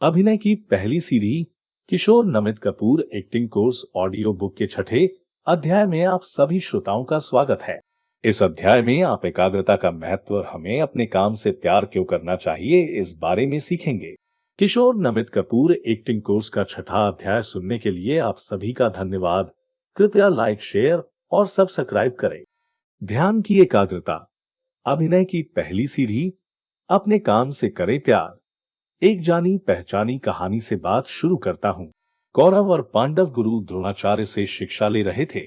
अभिनय की पहली सीढ़ी Kishore Namit Kapoor acting course audio book के छठे अध्याय में आप सभी श्रोताओं का स्वागत है। इस अध्याय में आप एकाग्रता का महत्व और हमें अपने काम से प्यार क्यों करना चाहिए इस बारे में सीखेंगे। किशोर नमित कपूर एक्टिंग कोर्स का छठा अध्याय सुनने के लिए आप सभी का धन्यवाद। कृपया लाइक, शेयर और सब्सक्राइब करें। ध्यान की एकाग्रता। अभिनय की पहली सीढ़ी, अपने काम से करें प्यार। एक जानी पहचानी कहानी से बात शुरू करता हूँ। कौरव और पांडव गुरु द्रोणाचार्य से शिक्षा ले रहे थे।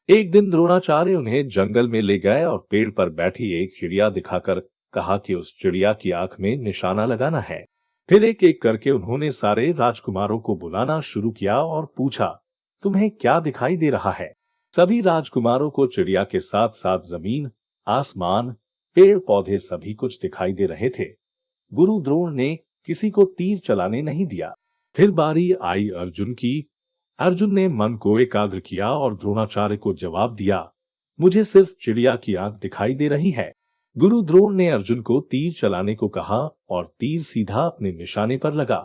एक दिन द्रोणाचार्य उन्हें जंगल में ले गए और पेड़ पर बैठी एक चिड़िया दिखाकर कहा कि उस चिड़िया की आंख में निशाना लगाना है। फिर एक एक करके उन्होंने सारे राजकुमारों को बुलाना शुरू किया और पूछा, तुम्हें क्या दिखाई दे रहा है? सभी राजकुमारों को चिड़िया के साथ साथ जमीन, आसमान, पेड़ पौधे सभी कुछ दिखाई दे रहे थे। गुरु द्रोण ने किसी को तीर चलाने नहीं दिया। फिर बारी आई अर्जुन की। अर्जुन ने मन को एकाग्र किया और द्रोणाचार्य को जवाब दिया, मुझे सिर्फ चिड़िया की आंख दिखाई दे रही है। गुरु द्रोण ने अर्जुन को तीर चलाने को कहा और तीर सीधा अपने निशाने पर लगा।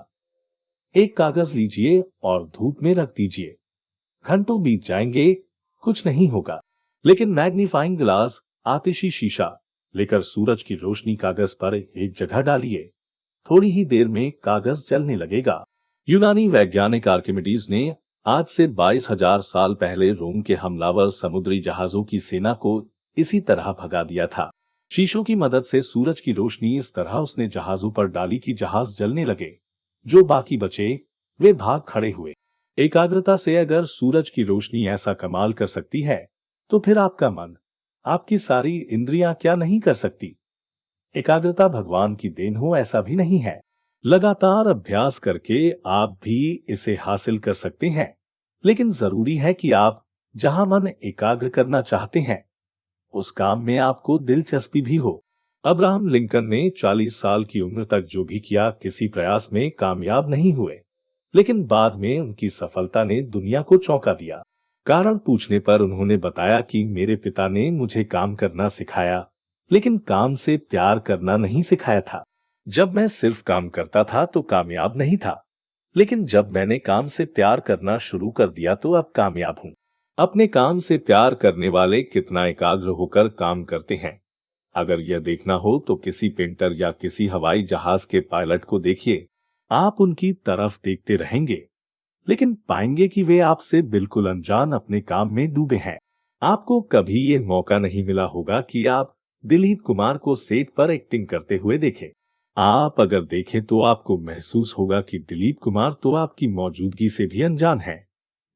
एक कागज लीजिए और धूप में रख दीजिए। घंटों बीत जाएंगे, कुछ नहीं होगा। लेकिन मैग्नीफाइंग ग्लास, आतिशी शीशा लेकर सूरज की रोशनी कागज पर एक जगह डालिए। थोड़ी ही देर में कागज जलने लगेगा। यूनानी वैज्ञानिक आर्किमिडीज ने आज से 22,000 साल पहले रोम के हमलावर समुद्री जहाजों की सेना को इसी तरह भगा दिया था। शीशों की मदद से सूरज की रोशनी इस तरह उसने जहाजों पर डाली कि जहाज जलने लगे। जो बाकी बचे वे भाग खड़े हुए। एकाग्रता से अगर सूरज की रोशनी ऐसा कमाल कर सकती है तो फिर आपका मन, आपकी सारी इंद्रियां क्या नहीं कर सकती। एकाग्रता भगवान की देन हो ऐसा भी नहीं है। लगातार अभ्यास करके आप भी इसे हासिल कर सकते हैं। लेकिन जरूरी है कि आप जहां मन एकाग्र करना चाहते हैं उस काम में आपको दिलचस्पी भी हो। अब्राहम लिंकन ने 40 साल की उम्र तक जो भी किया किसी प्रयास में कामयाब नहीं हुए। लेकिन बाद में उनकी सफलता ने दुनिया को चौंका दिया। कारण पूछने पर उन्होंने बताया कि मेरे पिता ने मुझे काम करना सिखाया, लेकिन काम से प्यार करना नहीं सिखाया था। जब मैं सिर्फ काम करता था तो कामयाब नहीं था, लेकिन जब मैंने काम से प्यार करना शुरू कर दिया तो अब कामयाब हूँ। अपने काम से प्यार करने वाले कितना एकाग्र होकर काम करते हैं, अगर यह देखना हो तो किसी पेंटर या किसी हवाई जहाज के पायलट को देखिए। आप उनकी तरफ देखते रहेंगे, लेकिन पाएंगे कि वे आपसे बिल्कुल अनजान अपने काम में डूबे हैं। आपको कभी ये मौका नहीं मिला होगा कि आप दिलीप कुमार को सेट पर एक्टिंग करते हुए देखें। आप अगर देखें तो आपको महसूस होगा कि दिलीप कुमार तो आपकी मौजूदगी से भी अनजान है,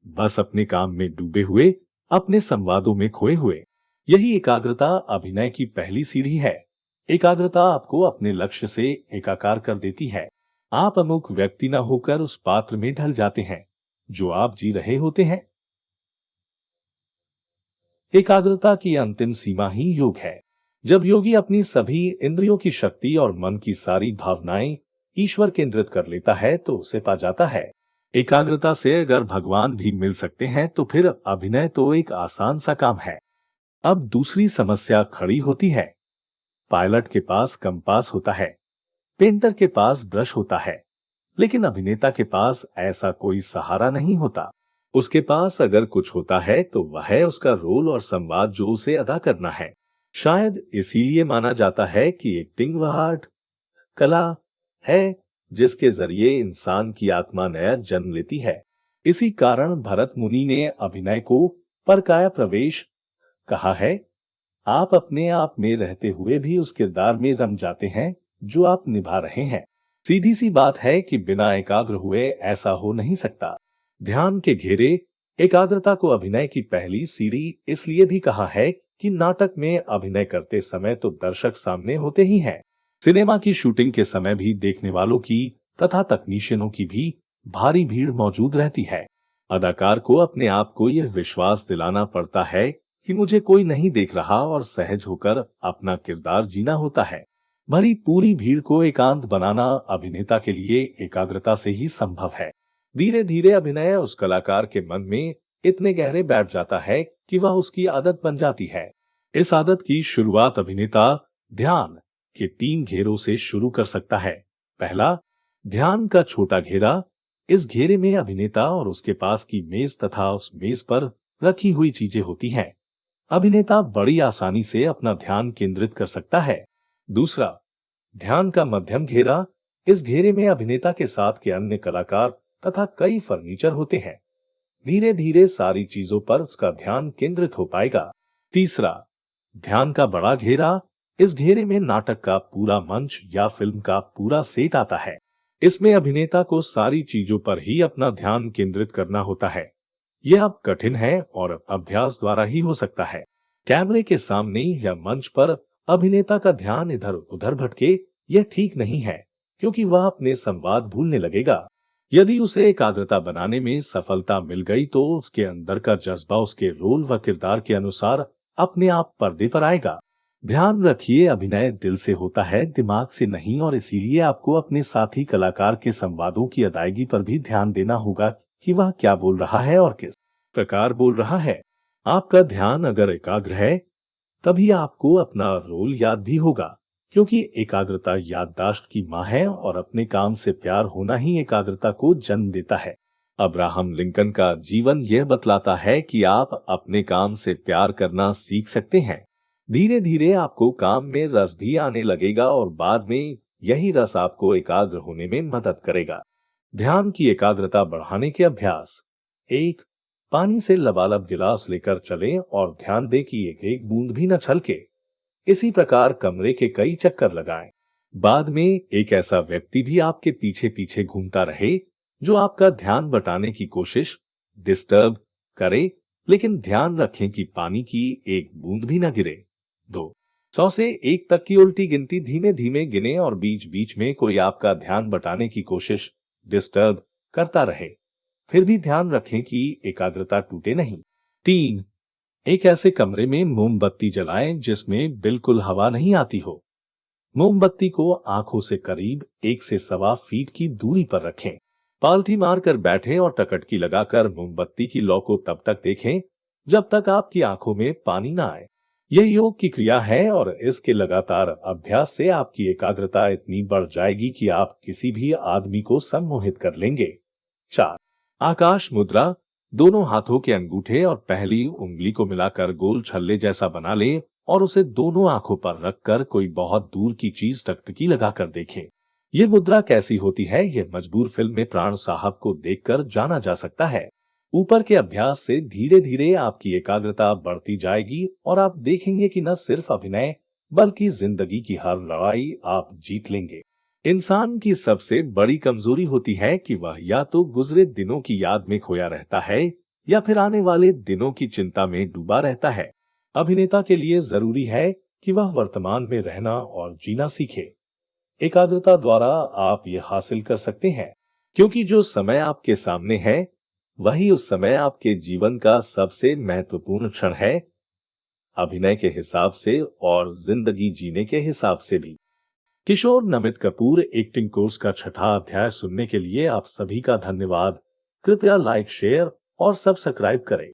बस अपने काम में डूबे हुए, अपने संवादों में खोए हुए। यही एकाग्रता अभिनय की पहली सीढ़ी है। एकाग्रता आपको अपने लक्ष्य से एकाकार कर देती है। आप अमुक व्यक्ति न होकर उस पात्र में ढल जाते हैं जो आप जी रहे होते हैं। एकाग्रता की अंतिम सीमा ही योग है। जब योगी अपनी सभी इंद्रियों की शक्ति और मन की सारी भावनाएं ईश्वर केंद्रित कर लेता है तो उसे पा जाता है। एकाग्रता से अगर भगवान भी मिल सकते हैं तो फिर अभिनय तो एक आसान सा काम है। अब दूसरी समस्या खड़ी होती है। पायलट के पास कंपास होता है, पेंटर के पास ब्रश होता है, लेकिन अभिनेता के पास ऐसा कोई सहारा नहीं होता। उसके पास अगर कुछ होता है तो वह है उसका रोल और संवाद जो उसे अदा करना है। शायद इसीलिए माना जाता है कि एक्टिंग वह आर्ट, कला है जिसके जरिए इंसान की आत्मा नया जन्म लेती है। इसी कारण भरत मुनि ने अभिनय को परकाया प्रवेश कहा है। आप अपने आप में रहते हुए भी उस किरदार में रम जाते हैं जो आप निभा रहे हैं। सीधी सी बात है कि बिना एकाग्र हुए ऐसा हो नहीं सकता। ध्यान के घेरे। एकाग्रता को अभिनय की पहली सीढ़ी इसलिए भी कहा है कि नाटक में अभिनय करते समय तो दर्शक सामने होते ही हैं। सिनेमा की शूटिंग के समय भी देखने वालों की तथा तकनीशियनों की भी भारी भीड़ मौजूद रहती है। अदाकार को अपने आप को यह विश्वास दिलाना पड़ता है कि मुझे कोई नहीं देख रहा और सहज होकर अपना किरदार जीना होता है। भरी पूरी भीड़ को एकांत बनाना अभिनेता के लिए एकाग्रता से ही संभव है। धीरे धीरे अभिनय उस कलाकार के मन में इतने गहरे बैठ जाता है कि वह उसकी आदत बन जाती है। इस आदत की शुरुआत अभिनेता ध्यान के 3 घेरों से शुरू कर सकता है। पहला, ध्यान का छोटा घेरा। इस घेरे में अभिनेता और उसके पास की मेज तथा उस मेज पर रखी हुई चीजें होती हैं। अभिनेता बड़ी आसानी से अपना ध्यान केंद्रित कर सकता है। दूसरा, ध्यान का मध्यम घेरा। इस घेरे में अभिनेता के साथ के अन्य कलाकार तथा कई फर्नीचर होते हैं। धीरे धीरे सारी चीजों पर उसका ध्यान केंद्रित हो पाएगा। तीसरा, ध्यान का बड़ा घेरा। इस घेरे में नाटक का पूरा मंच या फिल्म का पूरा सेट आता है। इसमें अभिनेता को सारी चीजों पर ही अपना ध्यान केंद्रित करना होता है। यह अब कठिन है और अभ्यास द्वारा ही हो सकता है। कैमरे के सामने या मंच पर अभिनेता का ध्यान इधर उधर भटके, यह ठीक नहीं है, क्योंकि वह अपने संवाद भूलने लगेगा। यदि उसे एकाग्रता बनाने में सफलता मिल गई तो उसके अंदर का जज्बा उसके रोल व किरदार के अनुसार अपने आप पर्दे पर आएगा। ध्यान रखिए, अभिनय दिल से होता है, दिमाग से नहीं, और इसीलिए आपको अपने साथी कलाकार के संवादों की अदायगी पर भी ध्यान देना होगा कि वह क्या बोल रहा है और किस प्रकार बोल रहा है। आपका ध्यान अगर एकाग्र है, तभी आपको अपना रोल याद भी होगा, क्योंकि एकाग्रता याददाश्त की मां है और अपने काम से प्यार होना ही एकाग्रता को जन्म देता है। अब्राहम लिंकन का जीवन यह बतलाता है कि आप अपने काम से प्यार करना सीख सकते हैं। धीरे धीरे आपको काम में रस भी आने लगेगा और बाद में यही रस आपको एकाग्र होने में मदद करेगा। ध्यान की एकाग्रता बढ़ाने के अभ्यास। एक, पानी से लबालब गिलास लेकर चलें और ध्यान दें कि एक एक बूंद भी न छलके। इसी प्रकार कमरे के कई चक्कर लगाएं। बाद में एक ऐसा व्यक्ति भी आपके पीछे पीछे घूमता रहे जो आपका ध्यान बटाने की कोशिश डिस्टर्ब करे, लेकिन ध्यान रखें कि पानी की एक बूंद भी न गिरे। 2, 100 से 1 तक की उल्टी गिनती धीमे धीमे गिने और बीच बीच में कोई आपका ध्यान बटाने की कोशिश डिस्टर्ब करता रहे, फिर भी ध्यान रखें कि एकाग्रता टूटे नहीं। 3, एक ऐसे कमरे में मोमबत्ती जलाएं जिसमें बिल्कुल हवा नहीं आती हो। मोमबत्ती को आंखों से करीब 1 से सवा फीट की दूरी पर रखें। पालथी मारकर बैठें और टकटकी लगाकर मोमबत्ती की लौ को तब तक देखें जब तक आपकी आंखों में पानी ना आए। यह योग की क्रिया है और इसके लगातार अभ्यास से आपकी एकाग्रता इतनी बढ़ जाएगी कि आप किसी भी आदमी को सम्मोहित कर लेंगे। 4, आकाश मुद्रा। दोनों हाथों के अंगूठे और पहली उंगली को मिलाकर गोल छल्ले जैसा बना लें और उसे दोनों आंखों पर रखकर कोई बहुत दूर की चीज टकटकी लगाकर देखें। यह मुद्रा कैसी होती है, यह मजबूर फिल्म में प्राण साहब को देखकर जाना जा सकता है। ऊपर के अभ्यास से धीरे धीरे आपकी एकाग्रता बढ़ती जाएगी और आप देखेंगे कि न सिर्फ अभिनय बल्कि जिंदगी की हर लड़ाई आप जीत लेंगे। इंसान की सबसे बड़ी कमजोरी होती है कि वह या तो गुजरे दिनों की याद में खोया रहता है या फिर आने वाले दिनों की चिंता में डूबा रहता है। अभिनेता के लिए जरूरी है कि वह वर्तमान में रहना और जीना सीखे। एकाग्रता द्वारा आप ये हासिल कर सकते हैं, क्योंकि जो समय आपके सामने है वही उस समय आपके जीवन का सबसे महत्वपूर्ण क्षण है, अभिनय के हिसाब से और जिंदगी जीने के हिसाब से भी। किशोर नमित कपूर एक्टिंग कोर्स का 6ठा अध्याय सुनने के लिए आप सभी का धन्यवाद। कृपया लाइक, शेयर और सब्सक्राइब करें।